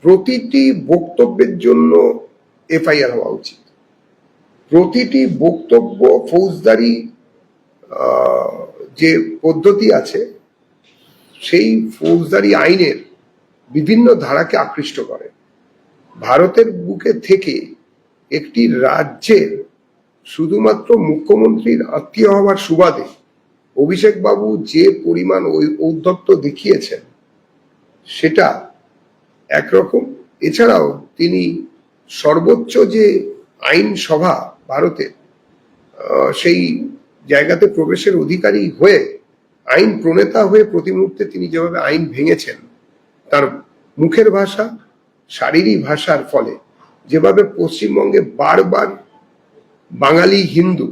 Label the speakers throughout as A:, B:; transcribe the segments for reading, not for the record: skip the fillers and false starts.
A: প্রতিটি বক্তব্যের জন্য এফআইআর হওয়া উচিত। প্রতিটি বক্তব্য ফৌজদারি যে পদ্ধতি আছে সেই ফৌজদারি আইনের বিভিন্ন ধারাকে আকৃষ্ট করে। ভারতের বুকে থেকে একটি রাজ্যের শুধুমাত্র মুখ্যমন্ত্রীর আত্মীয় হওয়ার সুবাদে অভিষেক বাবু যে পরিমাণ ঔদ্ধত্য দেখিয়েছেন সেটা একরকম। এছাড়াও তিনি সর্বোচ্চ যে আইনসভা ভারতের সেই জায়গাতে প্রবেশের অধিকারী হয়ে আইন প্রণেতা হয়ে প্রতি মুহূর্তে তিনি যেভাবে আইন ভেঙেছেন, তার মুখের ভাষা, শারীরিক ভাষার ফলে যেভাবে পশ্চিমবঙ্গে বারবার বাঙালি হিন্দু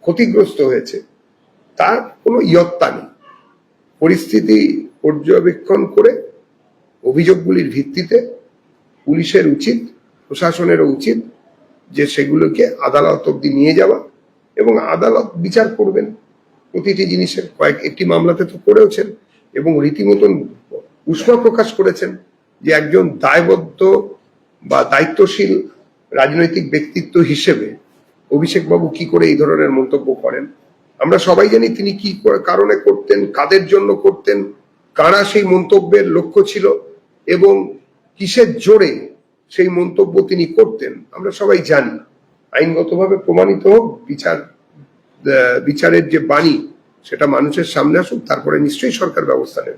A: ক্ষতিগ্রস্ত হয়েছে তার কোনো ইয়ত্তা নেই। পরিস্থিতি পর্যবেক্ষণ করে অভিযোগগুলির ভিত্তিতে পুলিশের উচিত, প্রশাসনেরও উচিত যে সেগুলোকে আদালত অব্দি নিয়ে যাওয়া এবং আদালত বিচার করবেন প্রতিটি জিনিসের। একটি মামলাতে তো করেওছেন এবং রীতিমতন উষ্মা প্রকাশ করেছেন যে একজন দায়বদ্ধ বা দায়িত্বশীল রাজনৈতিক ব্যক্তিত্ব হিসেবে অভিষেক বাবু কি করে এই ধরনের মন্তব্য করেন। আমরা সবাই জানি তিনি কি কারণে করতেন, কাদের জন্য করতেন, কারা সেই মন্তব্যের লক্ষ্য ছিল এবং কিসের জোরে সেই মন্তব্য তিনি করতেন আমরা সবাই জানি। আইনগতভাবে প্রমাণিত হোক, বিচারের যে বাণী সেটা মানুষের সামনে আসুক, তারপরে নিশ্চয়ই সরকার ব্যবস্থা নেবে।